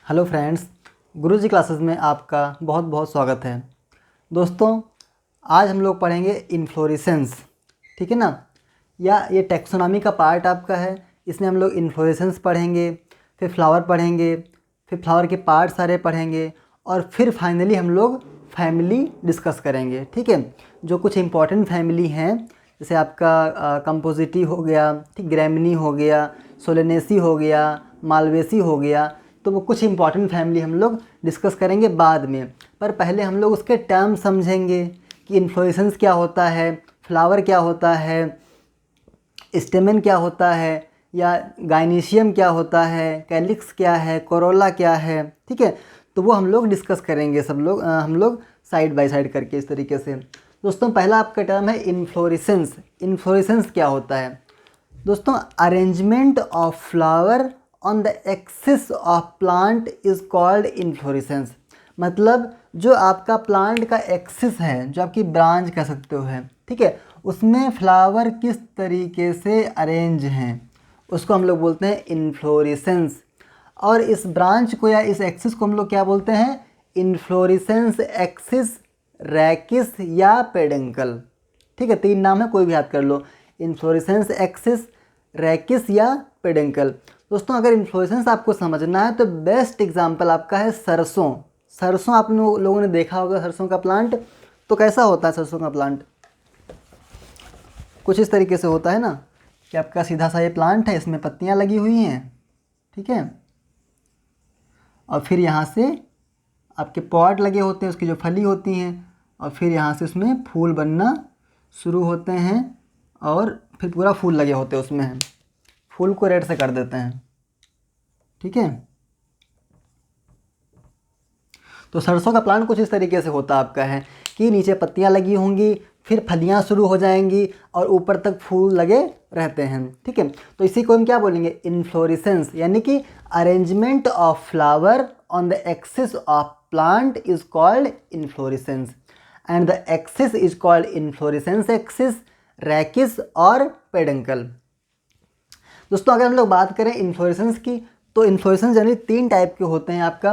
Hello friends, गुरुजी classes में आपका बहुत बहुत स्वागत है। दोस्तों, आज हम लोग पढ़ेंगे इन्फ्लोरेसेंस, ठीक है ना। या ये टेक्सोनॉमी का पार्ट आपका है। इसमें हम लोग इन्फ्लोरेसेंस पढ़ेंगे, फिर फ्लावर पढ़ेंगे, फिर फ्लावर के पार्ट सारे पढ़ेंगे और फिर फाइनली हम लोग फैमिली डिस्कस करेंगे, ठीक है। जो कुछ इंपॉर्टेंट फैमिली हैं, जैसे आपका कंपोजिटी हो गया, ठीक, ग्रैमिनी हो गया, सोलेनेसी हो गया, मालवेसी हो गया, तो वो कुछ इंपॉर्टेंट फैमिली हम लोग डिस्कस करेंगे बाद में। पर पहले हम लोग उसके टर्म समझेंगे कि इन्फ्लोरेसेंस क्या होता है, फ्लावर क्या होता है, स्टेमेन क्या होता है, या गाइनीशियम क्या होता है, कैलिक्स क्या है, कोरोला क्या है, ठीक है। तो वो हम लोग डिस्कस करेंगे हम लोग साइड बाय साइड करके इस तरीके से। दोस्तों, पहला आपका टर्म है इन्फ्लोरेसेंस। इन्फ्लोरेसेंस क्या होता है दोस्तों? Arrangement of flower on the axis of plant is called inflorescence. मतलब जो आपका प्लांट का एक्सिस है, जो आपकी ब्रांच कह सकते हो है, ठीक है, उसमें फ्लावर किस तरीके से अरेंज हैं उसको हम लोग बोलते हैं इन्फ्लोरेसेंस। और इस ब्रांच को या इस एक्सिस को हम लोग क्या बोलते हैं? इन्फ्लोरेसेंस एक्सिस, रैकिस या पेडंकल, ठीक है। 3 नाम है, कोई भी याद कर लो। इन्फ्लोरेसेंस एक्सिस, रैकिस या पेडंकल। दोस्तों, अगर इन्फ्लोरेसेंस आपको समझना है तो बेस्ट एग्जांपल आपका है सरसों। सरसों आप लोगों ने देखा होगा, सरसों का प्लांट तो कैसा होता है? सरसों का प्लांट कुछ इस तरीके से होता है ना, कि आपका सीधा सा ये प्लांट है, इसमें पत्तियां लगी हुई हैं, ठीक है, और फिर यहाँ से आपके पॉट लगे होते हैं, उसकी जो फली होती हैं, और फिर यहाँ से उसमें फूल बनना शुरू होते हैं और फिर पूरा फूल लगे होते हैं उसमें। फूल को रेड से कर देते हैं, ठीक है। तो सरसों का प्लांट कुछ इस तरीके से होता आपका है कि नीचे पत्तियां लगी होंगी, फिर फलियां शुरू हो जाएंगी और ऊपर तक फूल लगे रहते हैं, ठीक है। तो इसी को हम क्या बोलेंगे? इन्फ्लोरेसेंस, यानी कि arrangement of flower on the axis of plant is called inflorescence and the axis is called inflorescence axis, rachis और पेडंकल। दोस्तों, अगर हम लोग बात करें इन्फ्लोरेसेंस की, तो इन्फ्लोरेसेंस जनरली 3 टाइप के होते हैं आपका: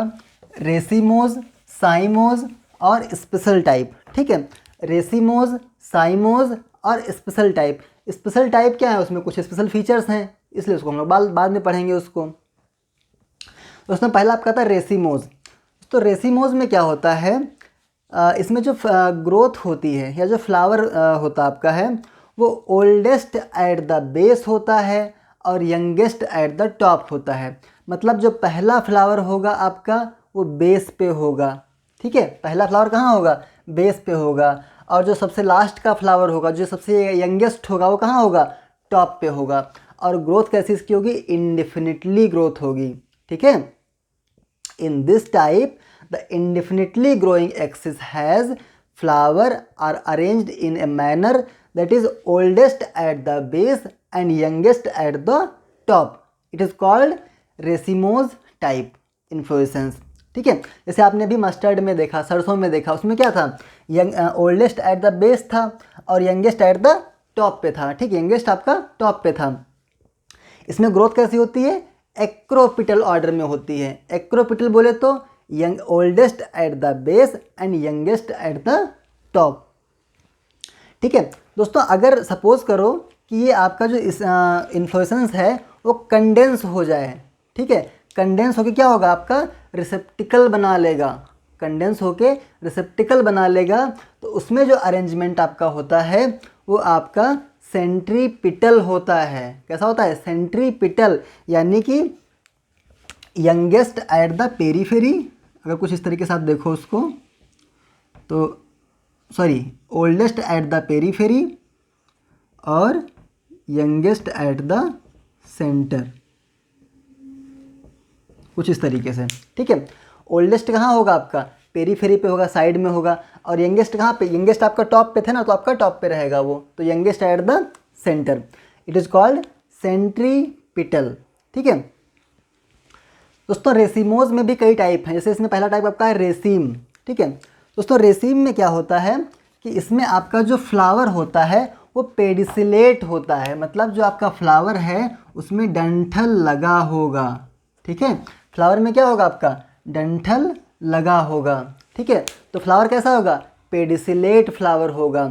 रेसिमोज, साइमोज और स्पेशल टाइप, ठीक है। रेसिमोज, साइमोज और स्पेशल टाइप। स्पेशल टाइप क्या है? उसमें कुछ स्पेशल फीचर्स हैं, इसलिए उसको हम लोग बाद में पढ़ेंगे उसको। दोस्तों, पहला आपका था रेसिमोज। तो रेसिमोज में क्या होता है? इसमें जो ग्रोथ होती है या जो फ्लावर होता आपका है, वो ओल्डेस्ट एट द बेस होता है और यंगेस्ट एट द टॉप होता है। मतलब जो पहला फ्लावर होगा आपका वो बेस पे होगा, ठीक है। पहला फ्लावर कहाँ होगा? बेस पे होगा। और जो सबसे लास्ट का फ्लावर होगा, जो सबसे यंगेस्ट होगा, वो कहाँ होगा? टॉप पे होगा। और ग्रोथ कैसी इसकी होगी? इंडेफिनिटली ग्रोथ होगी, ठीक है। इन this type the indefinitely growing axis has flower are arranged in a manner that is oldest at the base and youngest at the top. It is called racemose type inflorescence, ठीक है। जैसे आपने भी mustard में देखा, सरसों में देखा, उसमें क्या था? ओल्डेस्ट एट द बेस था और यंगेस्ट एट द टॉप पे था, ठीक। यंगेस्ट आपका टॉप पे था। इसमें ग्रोथ कैसी होती है? एक्रोपिटल ऑर्डर में होती है। एक्रोपिटल बोले तो young, oldest at the base and youngest at the top, ठीक है। दोस्तों, अगर सपोज करो कि ये आपका जो इस इन्फ्लोरेसेंस है वो कंडेंस हो जाए, ठीक है। कंडेंस होके क्या होगा? आपका रिसेप्टिकल बना लेगा। कंडेंस होके रिसेप्टिकल बना लेगा, तो उसमें जो अरेंजमेंट आपका होता है वो आपका सेंट्रीपिटल होता है। कैसा होता है? सेंट्रीपिटल, यानी कि यंगेस्ट एट द पेरीफेरी। अगर कुछ इस तरीके से आप देखो उसको, तो sorry, oldest at the periphery और यंगेस्ट एट द सेंटर, कुछ इस तरीके से, ठीक है। ओल्डेस्ट कहाँ होगा? आपका पेरीफेरी पे होगा, साइड में होगा। और यंगेस्ट कहाँ पे? यंगेस्ट आपका टॉप पे थे ना, तो आपका टॉप पे रहेगा वो, तो youngest at the centre. It is called centripetal, ठीक है। दोस्तों, रेसिमोज में भी कई टाइप हैं। जैसे इसमें पहला टाइप आपका है रेसिम, ठीक है। दोस्तों, रेसिम में क्या होता है कि इसमें आपका जो फ्लावर होता है वो पेडिसिलेट होता है। मतलब जो आपका फ्लावर है उसमें डंठल लगा होगा, ठीक है। फ्लावर में क्या होगा आपका, डंठल लगा होगा, ठीक है। तो फ्लावर कैसा होगा, पेडिसिलेट फ्लावर होगा।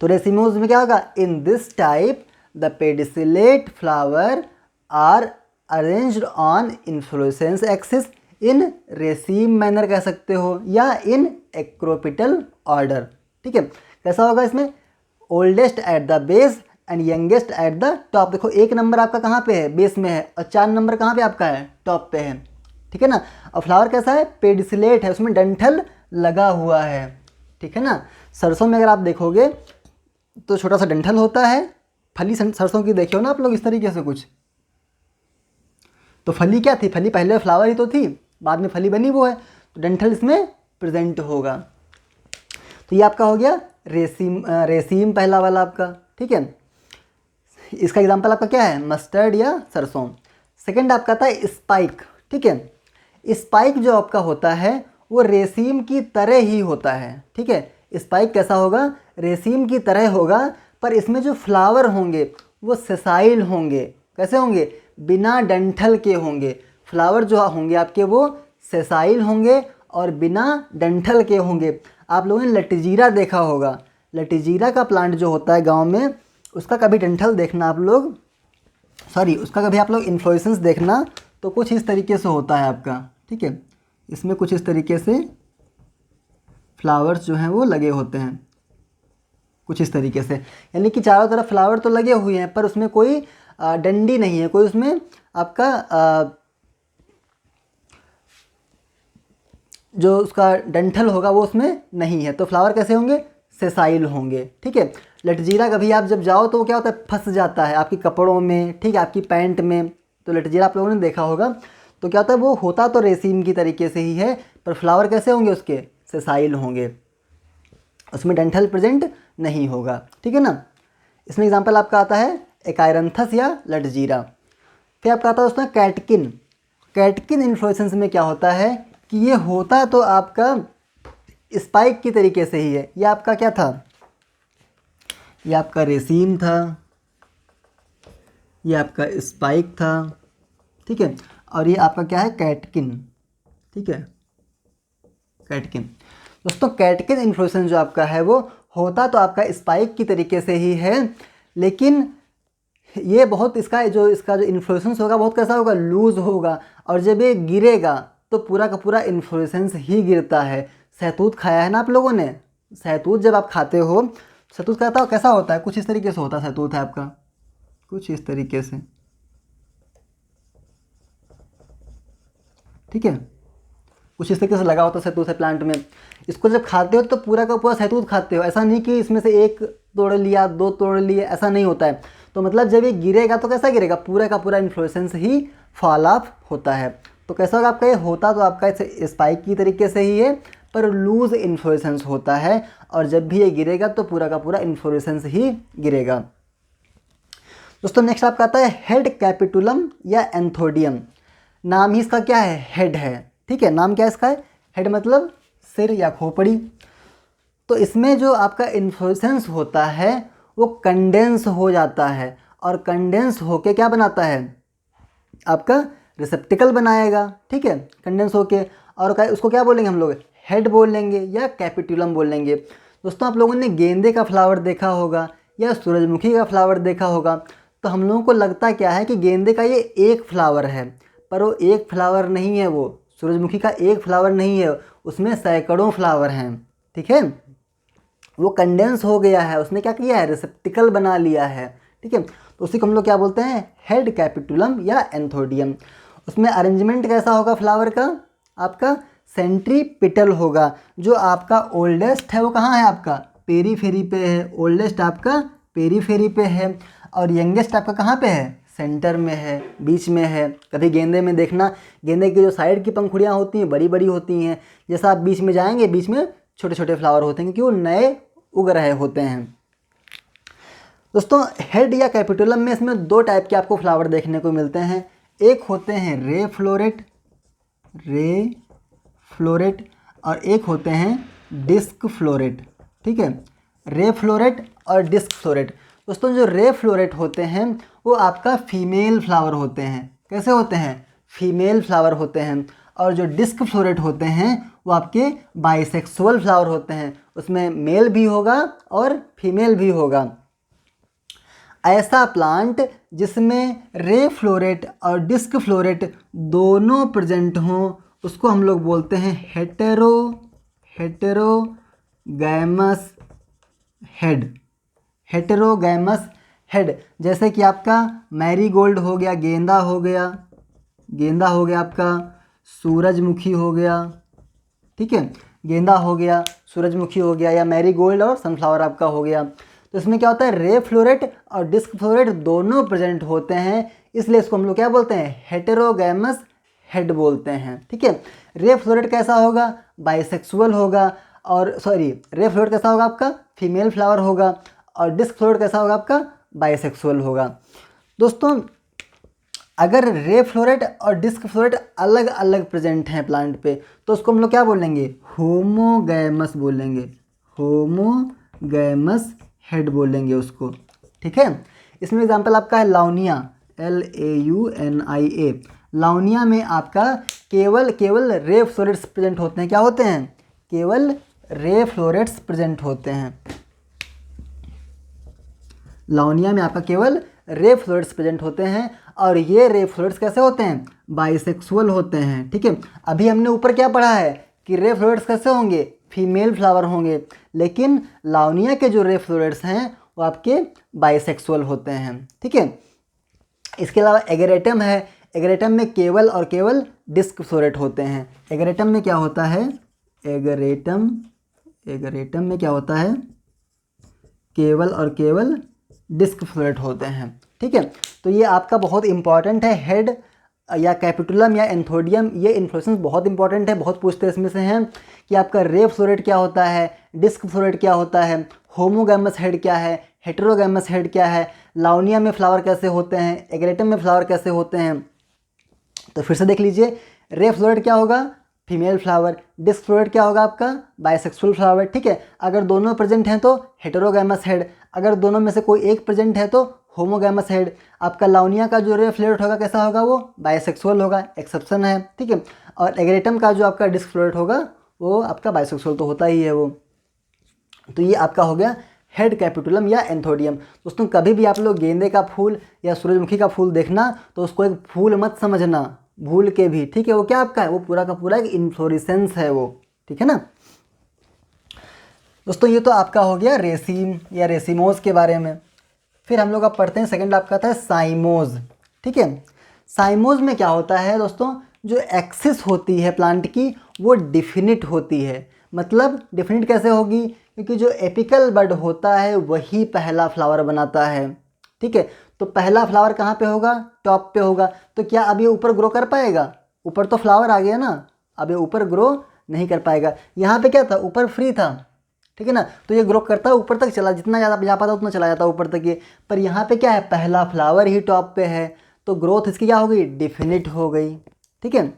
तो रेसिमोज में क्या होगा, in this type the pedicellate flower are arranged on inflorescence axis in raceme manner कह सकते हो, या इन एक्रोपिटल ऑर्डर, ठीक है। कैसा होगा इसमें, oldest at the base and youngest at the top. देखो 1 नंबर आपका कहाँ पे है, बेस में है, और 4 नंबर कहाँ पे आपका है, टॉप पे है, ठीक है ना। और फ्लावर कैसा है, पेडिसिलेट है, उसमें डंठल लगा हुआ है, ठीक है ना। सरसों में अगर आप देखोगे तो छोटा सा डंठल होता है, फली सरसों की देखियो ना आप लोग इस तरीके से कुछ। तो फली क्या थी, फली पहले फ्लावर ही तो थी, बाद में फली बनी वो है, तो डंठल इसमें प्रेजेंट होगा। तो ये आपका हो गया रेसीम पहला वाला आपका, ठीक है। इसका एग्जांपल आपका क्या है, मस्टर्ड या सरसों। सेकंड आपका था स्पाइक, ठीक है। स्पाइक जो आपका होता है वो रेसीम की तरह ही होता है, ठीक है। स्पाइक कैसा होगा, रेसीम की तरह होगा, पर इसमें जो फ्लावर होंगे वो सेसाइल होंगे। कैसे होंगे, बिना डंठल के होंगे। फ्लावर जो होंगे आपके वो सेसाइल होंगे और बिना डंठल के होंगे। आप लोगों ने लटजीरा देखा होगा, लटजीरा का प्लांट जो होता है गांव में, उसका कभी डंठल देखना आप लोग, उसका कभी आप लोग इन्फ्लोरेसेंस देखना, तो कुछ इस तरीके से होता है आपका, ठीक है। इसमें कुछ इस तरीके से फ्लावर्स जो हैं वो लगे होते हैं, कुछ इस तरीके से, यानी कि चारों तरफ फ्लावर तो लगे हुए हैं पर उसमें कोई डंडी नहीं है, कोई उसमें आपका जो उसका डंठल होगा वो उसमें नहीं है। तो फ्लावर कैसे होंगे, सेसाइल होंगे, ठीक है। लटजीरा कभी आप जब जाओ तो क्या होता है, फंस जाता है आपकी कपड़ों में, ठीक है, आपकी पैंट में। तो लटजीरा आप लोगों ने देखा होगा। तो क्या होता है, वो होता तो रेसीम की तरीके से ही है, पर फ्लावर कैसे होंगे उसके, सेसाइल होंगे, उसमें डंठल प्रेजेंट नहीं होगा, ठीक है ना। इसमें एग्जांपल आपका आता है एकायरंथस या लटजीरा। फिर आपका आता है उसमें कैटकिन। कैटकिन इन्फ्लोरेसेंस में क्या होता है कि ये होता तो आपका स्पाइक की तरीके से ही है। ये आपका क्या था, ये आपका रेसीम था, ये आपका स्पाइक था, ठीक है। और ये आपका क्या है, कैटकिन, ठीक है, कैटकिन। दोस्तों कैटकिन इन्फ्लोरेसेंस जो आपका है वो होता तो आपका स्पाइक की तरीके से ही है, लेकिन ये बहुत इसका जो इन्फ्लोरेसेंस होगा बहुत कैसा होगा, लूज होगा। और जब ये गिरेगा तो पूरा का पूरा इन्फ्लोरेसेंस ही गिरता है। सहतूत खाया है ना आप लोगों ने, सहतूत जब आप खाते हो, सहतूत कहता हो कैसा होता है, कुछ इस तरीके से होता है सहतूत है आपका, कुछ इस तरीके से, ठीक है, कुछ इस तरीके से लगा होता है सहतूत है प्लांट में। इसको जब खाते हो तो पूरा का पूरा सहतूत खाते हो, ऐसा नहीं कि इसमें से एक तोड़ लिया, 2 तोड़ लिए, ऐसा नहीं होता है। तो मतलब जब ये गिरेगा तो कैसा गिरेगा, पूरा का पूरा इन्फ्लोरेसेंस ही फॉल ऑफ होता है। तो कैसा होगा आपका, ये होता तो आपका स्पाइक की तरीके से ही है, पर लूज इन्फ्लोरेसेंस होता है, और जब भी ये गिरेगा तो पूरा का पूरा इन्फ्लोरेसेंस ही गिरेगा। दोस्तों नेक्स्ट आपका आता है हेड कैपिटुलम या एंथोडियम। नाम ही इसका क्या है, हेड है, ठीक है, नाम क्या है इसका है, हेड मतलब सिर या खोपड़ी। तो इसमें जो आपका इन्फ्लोरेसेंस होता है वो कंडेंस हो जाता है, और कंडेंस होके क्या बनाता है, आपका रिसेप्टिकल बनाएगा, ठीक है, कंडेंस होके। और उसको क्या बोलेंगे हम लोग, हेड बोलेंगे या कैपिटुलम बोलेंगे। दोस्तों आप लोगों ने गेंदे का फ्लावर देखा होगा या सूरजमुखी का फ्लावर देखा होगा, तो हम लोगों को लगता क्या है कि गेंदे का ये एक फ्लावर है, पर वो एक फ्लावर नहीं है, वो सूरजमुखी का एक फ्लावर नहीं है, उसमें सैकड़ों फ्लावर हैं, ठीक है। वो कंडेंस हो गया है, उसने क्या किया है, रिसेप्टिकल बना लिया है, ठीक है। तो उसी को हम लोग क्या बोलते हैं, हेड कैपिटुलम या एंथोडियम। उसमें अरेंजमेंट कैसा होगा फ्लावर का, आपका सेंट्रीपिटल होगा। जो आपका ओल्डेस्ट है वो कहाँ है, आपका पेरीफेरी पे है, ओल्डेस्ट आपका पेरीफेरी पे है, और यंगेस्ट आपका कहाँ पे है, सेंटर में है, बीच में है। कभी गेंदे में देखना, गेंदे की जो साइड की पंखुड़ियाँ होती हैं बड़ी बड़ी होती हैं, जैसा आप बीच में जाएंगे बीच में छोटे छोटे फ्लावर होते हैं, क्योंकि वो नए उग रहे होते हैं। दोस्तों हेड या कैपिटुलम में इसमें 2 टाइप के आपको फ्लावर देखने को मिलते हैं। एक होते हैं रे फ्लोरेट, और एक होते हैं डिस्क फ्लोरेट, ठीक है, रे फ्लोरेट और डिस्क फ्लोरेट। दोस्तों जो रे फ्लोरेट होते हैं वो आपका फीमेल फ्लावर होते हैं। कैसे होते हैं, फीमेल फ्लावर होते हैं, और जो डिस्क फ्लोरेट होते हैं वो आपके बाइसेक्सुअल फ्लावर होते हैं, उसमें मेल भी होगा और फीमेल भी होगा। ऐसा प्लांट जिसमें रे फ्लोरेट और डिस्क फ्लोरेट दोनों प्रेजेंट हों उसको हम लोग बोलते हैं हेटेरोगैमस हेड। जैसे कि आपका मैरीगोल्ड हो गया, गेंदा हो गया आपका, सूरजमुखी हो गया, ठीक है, गेंदा हो गया, सूरजमुखी हो गया, या मैरीगोल्ड और सनफ्लावर आपका हो गया। तो इसमें क्या होता है, रे फ्लोरेट और डिस्क फ्लोरेट दोनों प्रेजेंट होते हैं, इसलिए इसको हम लोग क्या बोलते हैं, हेटेरोगैमस हेड बोलते हैं, ठीक है। रे फ्लोरेट कैसा होगा, बाइसेक्सुअल होगा, और रे फ्लोरेट कैसा होगा आपका, फीमेल फ्लावर होगा, और डिस्क फ्लोरेट कैसा होगा आपका, बाइसेक्सुअल होगा। दोस्तों अगर रे फ्लोरेट और डिस्क फ्लोरेट अलग अलग प्रेजेंट हैं प्लांट पे तो उसको हम लोग क्या बोलेंगे, होमोगैमस बोलेंगे, होमोगैमस हेड बोलेंगे उसको, ठीक है। इसमें एग्जांपल आपका है लाउनिया, LAUNIA। लाउनिया में आपका केवल रे फ्लोरेट्स प्रेजेंट होते हैं, क्या होते हैं, केवल रे फ्लोरेट्स प्रेजेंट होते हैं। लाउनिया में आपका केवल रे फ्लोरेट्स प्रेजेंट होते हैं, और ये रे फ्लोरेट्स कैसे होते हैं, बाइसेक्सुअल होते हैं, ठीक है। अभी हमने ऊपर क्या पढ़ा है कि रे फ्लोरेट्स कैसे होंगे, फीमेल फ्लावर होंगे, लेकिन लाउनिया के जो रे फ्लोरेट्स हैं वो आपके बाइसेक्सुअल होते हैं, ठीक है। इसके अलावा एगरेटम है, एगरेटम में केवल और केवल डिस्क फ्लोरेट होते हैं। एगरेटम में क्या होता है, एगरेटम में क्या होता है, केवल और केवल डिस्क फ्लोरेट होते हैं, ठीक है। तो ये आपका बहुत इंपॉर्टेंट है, हेड या कैपिटुलम या एंथोडियम, ये इन्फ्लोरेसेंस बहुत इंपॉर्टेंट है, बहुत पूछते हैं इसमें से हैं कि आपका रे फ्लोरेट क्या होता है, डिस्क फ्लोरेट क्या होता है, होमोगैमस हेड क्या है, हेटेरोगैमस हेड क्या है, लाउनिया में फ्लावर कैसे होते हैं, एगरेटम में फ्लावर कैसे होते हैं। तो फिर से देख लीजिए, रे फ्लोरेट क्या होगा, फीमेल फ्लावर, डिस्क फ्लोरेट क्या होगा आपका, बाइसेक्सुअल फ्लावर, ठीक है। अगर दोनों प्रेजेंट हैं तो हेटेरोगैमस हेड, अगर दोनों में से कोई एक प्रेजेंट है तो होमोगैमस हेड। आपका लाउनिया का जो रे फ्लोरेट होगा कैसा होगा, वो बाइसेक्सुअल होगा, एक्सेप्शन है, ठीक है। और एगरेटम का जो आपका डिस्क फ्लोरेट होगा वो आपका बाइसेक्सुअल तो होता ही है वो। तो ये आपका हो गया हेड, कैपिटुलम या एंथोडियम। दोस्तों कभी भी आप लोग गेंदे का फूल या सूरजमुखी का फूल देखना तो उसको एक फूल मत समझना भूल के भी, ठीक है। वो क्या आपका है, वो पूरा का पूरा एक इन्फ्लोरेसेंस है वो, ठीक है ना। दोस्तों ये तो आपका हो गया रेसिम या रेसिमोज के बारे में। फिर हम लोग अब पढ़ते हैं, सेकंड आपका था साइमोज, ठीक है। साइमोज में क्या होता है दोस्तों, जो एक्सिस होती है प्लांट की वो डिफिनिट होती है। मतलब डिफिनिट कैसे होगी, क्योंकि जो एपिकल बड होता है वही पहला फ्लावर बनाता है, ठीक है। तो पहला फ्लावर कहाँ पे होगा, टॉप पे होगा। तो क्या अब ये ऊपर ग्रो कर पाएगा, ऊपर तो फ्लावर आ गया ना, अब ये ऊपर ग्रो नहीं कर पाएगा। यहाँ पे क्या था, ऊपर फ्री था, ठीक है ना, तो ये ग्रो करता है ऊपर तक चला, जितना ज़्यादा जा पाता उतना चला जाता ऊपर तक ये। पर यहाँ पे क्या है, पहला फ्लावर ही टॉप पे है, तो ग्रोथ इसकी क्या हो गई, डिफिनिट हो गई, ठीक है।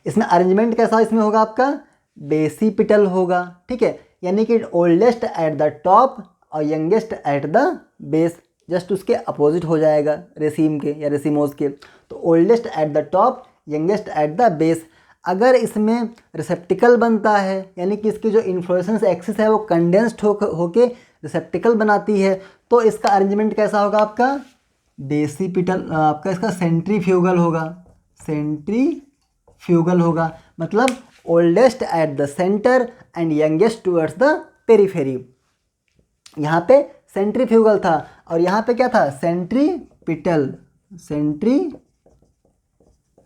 इसमें अरेंजमेंट कैसा इसमें होगा आपका, बेसिपिटल होगा, ठीक है। यानी कि ओल्डेस्ट एट द टॉप और youngest at the base, just उसके अपोजिट हो जाएगा रेसिम के या रेसिमोज के। तो oldest at the top, youngest at the base. अगर इसमें रिसेप्टिकल बनता है, यानी कि इसकी जो इन्फ्लोरेसेंस एक्सिस है वो कंडेंस्ड होके रिसेप्टिकल बनाती है, तो इसका अरेंजमेंट कैसा होगा आपका, बेसिपिटल, आपका इसका सेंट्रीफ्यूगल होगा, सेंट्रीफ्यूगल होगा। मतलब oldest at the centre and youngest towards the periphery. यहाँ पे सेंट्रीफ्यूगल था और यहाँ पे क्या था, सेंट्रीपिटल,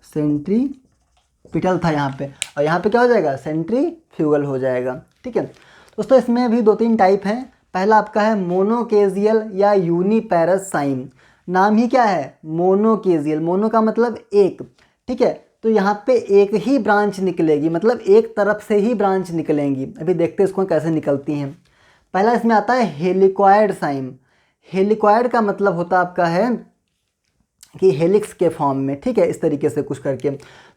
सेंट्रीपिटल था यहाँ पे, और यहाँ पे क्या हो जाएगा, सेंट्रीफ्यूगल हो जाएगा, ठीक है। दोस्तों इसमें भी 2-3 टाइप हैं। पहला आपका है मोनोकेजियल या यूनिपेरस साइम। नाम ही क्या है, मोनोकेजियल, मोनो का मतलब एक, ठीक है। तो यहाँ पे एक ही ब्रांच निकलेगी, मतलब एक तरफ से ही ब्रांच निकलेंगी। अभी देखते हैं इसको कैसे निकलती हैं। पहला इसमें आता है हेलिक्वाइड साइम। हेलिक्वाइड का मतलब होता आपका है कि हेलिक्स के फॉर्म में, ठीक है, इस तरीके से कुछ करके।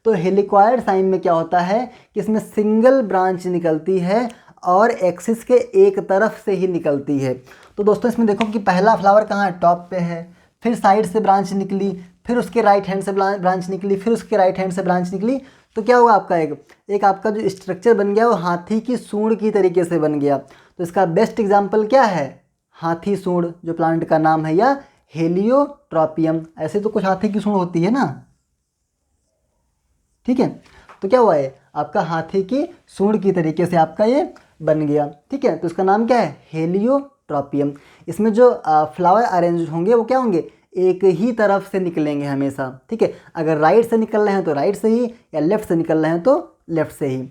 तो हेलिक्वाइड साइम में क्या होता है कि इसमें सिंगल ब्रांच निकलती है और एक्सिस के एक तरफ से ही निकलती है। तो दोस्तों इसमें देखो कि पहला फ्लावर कहाँ है, टॉप पे है, फिर साइड से ब्रांच निकली, फिर उसके राइट हैंड से ब्रांच निकली, फिर उसके राइट हैंड से ब्रांच निकली, तो क्या होगा आपका एक आपका जो स्ट्रक्चर बन गया वो हाथी की सूंड की तरीके से बन गया। तो इसका बेस्ट एग्जाम्पल क्या है? हाथी सूंड जो प्लांट का नाम है, या हेलियोट्रॉपियम। ऐसे तो कुछ हाथी की सूंड होती है ना, ठीक है। तो क्या हुआ है आपका हाथी की सूंड की तरीके से आपका ये बन गया, ठीक है। तो इसका नाम क्या है? हेलियोट्रॉपियम। इसमें जो फ्लावर अरेंज होंगे वो क्या होंगे? एक ही तरफ से निकलेंगे हमेशा, ठीक है। अगर राइट से निकल रहे हैं तो राइट से ही, या लेफ्ट से निकल रहे हैं तो लेफ्ट से ही।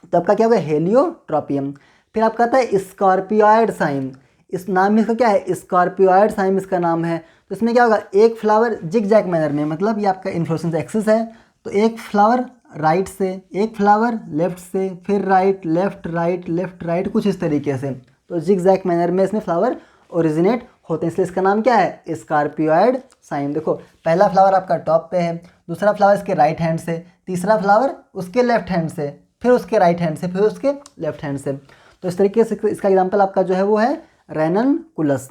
तो आपका क्या होगा? हेलियोट्रॉपियम। फिर आपका आता है स्कॉर्पियॉइड साइम। इस नाम में इसका क्या है? स्कॉर्पियॉइड साइम इसका नाम है। तो इसमें क्या होगा? एक फ्लावर जिग जैग मैनर में, मतलब ये आपका इन्फ्लोरेसेंस एक्सिस है, तो एक फ्लावर राइट से, एक फ्लावर लेफ्ट से, फिर right left right left right, कुछ इस तरीके से। तो जिग जैग मैनर में इसमें फ्लावर ओरिजिनेट होते हैं, इसलिए इसका नाम क्या है? स्कॉर्पियॉइड साइम। देखो पहला फ्लावर आपका टॉप पे है, दूसरा फ्लावर इसके राइट हैंड से, तीसरा फ्लावर उसके लेफ्ट हैंड से, फिर उसके राइट हैंड से, फिर उसके लेफ्ट हैंड से। तो इस तरीके से इसका एग्जाम्पल आपका जो है वो है रेननकुलस।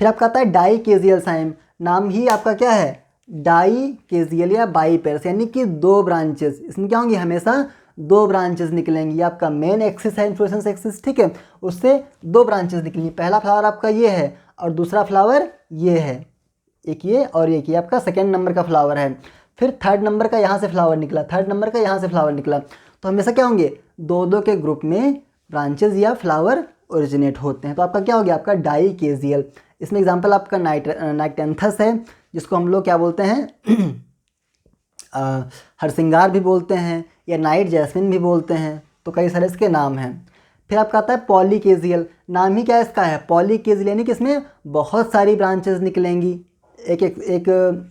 फिर आपका आता है डाइकेजियल साइम। नाम ही आपका क्या है? डाइकेजियल या बाईपेरस, यानी कि दो ब्रांचेस। इसमें क्या होंगी? हमेशा दो ब्रांचेस निकलेंगी। आपका मेन एक्सिस है इन्फ्लोरेसेंस एक्सिस, ठीक है, उससे दो ब्रांचेस निकलेंगी। पहला फ्लावर आपका ये है और दूसरा फ्लावर ये है, एक ये और एक ये आपका सेकेंड नंबर का फ्लावर है। फिर थर्ड नंबर का यहाँ से फ्लावर निकला, थर्ड नंबर का यहाँ से फ्लावर निकला। तो हमेशा क्या होंगे? दो दो के ग्रुप में ब्रांचेस या फ्लावर ओरिजिनेट होते हैं। तो आपका क्या हो गया? आपका डाइकेजियल। इसमें एग्जांपल आपका नाइटेंथस है, जिसको हम लोग क्या बोलते हैं? हरसिंगार भी बोलते हैं, या नाइट जैस्मिन भी बोलते हैं। तो कई सारे इसके नाम हैं। फिर आपका आता है पॉलीकेजियल। नाम ही क्या इसका है? पॉलीकेजियल, यानी कि इसमें बहुत सारी ब्रांचेस निकलेंगी एक एक एक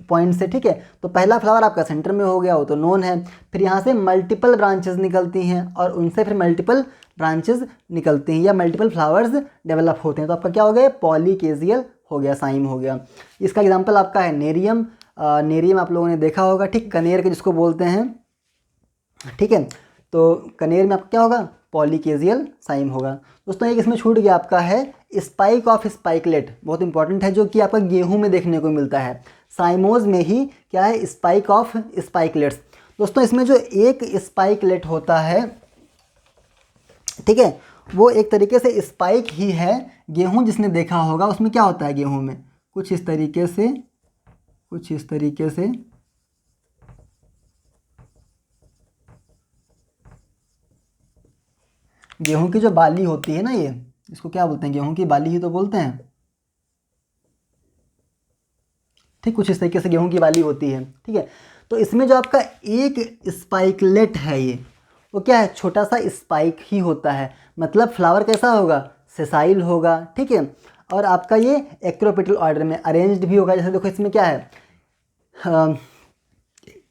पॉइंट से, ठीक है। तो पहला फ्लावर आपका सेंटर में हो गया, वो तो नोन है। फिर यहाँ से मल्टीपल ब्रांचेस निकलती हैं और उनसे फिर मल्टीपल ब्रांचेस निकलती हैं या मल्टीपल फ्लावर्स डेवलप होते हैं। तो आपका क्या हो गया? पॉलीकेजियल हो गया, साइम हो गया। इसका एग्जाम्पल आपका है नेरियम। नेरियम आप लोगों ने देखा होगा, ठीक, कनेर के जिसको बोलते हैं, ठीक है। तो कनेर में आपका क्या होगा? पॉलीकेजियल साइम होगा। दोस्तों एक इसमें छूट गया आपका है स्पाइक ऑफ स्पाइकलेट, बहुत इंपॉर्टेंट है, जो कि आपका गेहूं में देखने को मिलता है। साइमोज में ही क्या है? Spike of spikelets. दोस्तों इसमें जो एक स्पाइकलेट होता है, ठीक है, वो एक तरीके से स्पाइक ही है। गेहूं जिसने देखा होगा उसमें क्या होता है? गेहूं में कुछ इस तरीके से, कुछ इस तरीके से गेहूं की जो बाली होती है ना, ये इसको क्या बोलते हैं? गेहूं की बाली ही तो बोलते हैं, ठीक, कुछ इस तरीके से गेहूं की बाली होती है, ठीक है। तो इसमें जो आपका एक स्पाइकलेट है, ये वो क्या है? छोटा सा स्पाइक ही होता है। मतलब फ्लावर कैसा होगा? सेसाइल होगा, ठीक है। और आपका ये एक्रोपेटल ऑर्डर में अरेंज्ड भी होगा। जैसे देखो इसमें क्या है,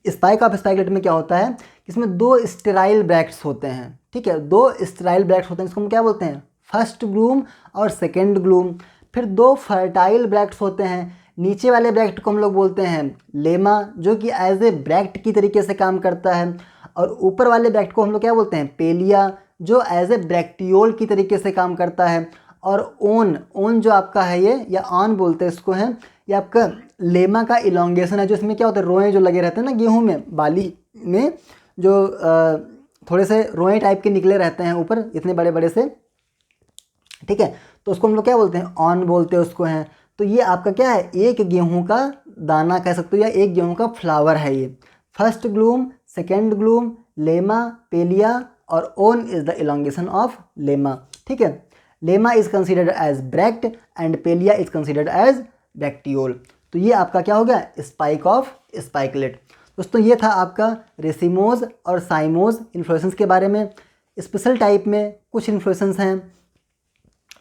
स्पाइक ऑफ स्पाइकलेट में क्या होता है? इसमें दो स्टेराइल ब्रैक्ट्स होते हैं, ठीक है, दो स्टेराइल ब्रैक्ट्स होते हैं, इसको हम क्या बोलते हैं? फर्स्ट ग्लूम और सेकेंड ग्लूम। फिर दो फर्टाइल ब्रैक्ट्स होते हैं। नीचे वाले ब्रैक्ट को हम लोग बोलते हैं लेमा, जो कि एज ए ब्रैक्ट की तरीके से काम करता है। और ऊपर वाले ब्रैक्ट को हम लोग क्या बोलते हैं? पेलिया, जो एज ए ब्रैक्टियोल की तरीके से काम करता है। और ओन जो आपका है ये, या ऑन बोलते हैं इसको, है ये आपका लेमा का इलोंगेशन है। जो इसमें क्या होता है? रोए जो लगे रहते हैं ना गेहूं में, बाली में जो थोड़े से रोए टाइप के निकले रहते हैं ऊपर, इतने बड़े बड़े से, ठीक है। तो उसको हम लोग क्या बोलते हैं? ऑन बोलते हैं उसको, हैं। तो ये आपका क्या है? एक गेहूं का दाना कह सकते हो, या एक गेहूं का फ्लावर है ये। First glume, second glume, lemma, palea, और awn is the elongation of lemma, ठीक है। Lemma is considered as bract and palea is considered as bracteole. तो ये आपका क्या हो गया? Spike of spikelet. दोस्तों ये था आपका रेसिमोज और साइमोज इन्फ्लोरेसेंस के बारे में। स्पेशल टाइप में कुछ इन्फ्लोरेसेंस हैं,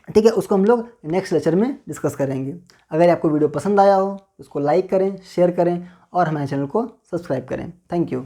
ठीक है, उसको हम लोग नेक्स्ट लेक्चर में डिस्कस करेंगे। अगर आपको वीडियो पसंद आया हो तो उसको लाइक करें, शेयर करें और हमारे चैनल को सब्सक्राइब करें। Thank you.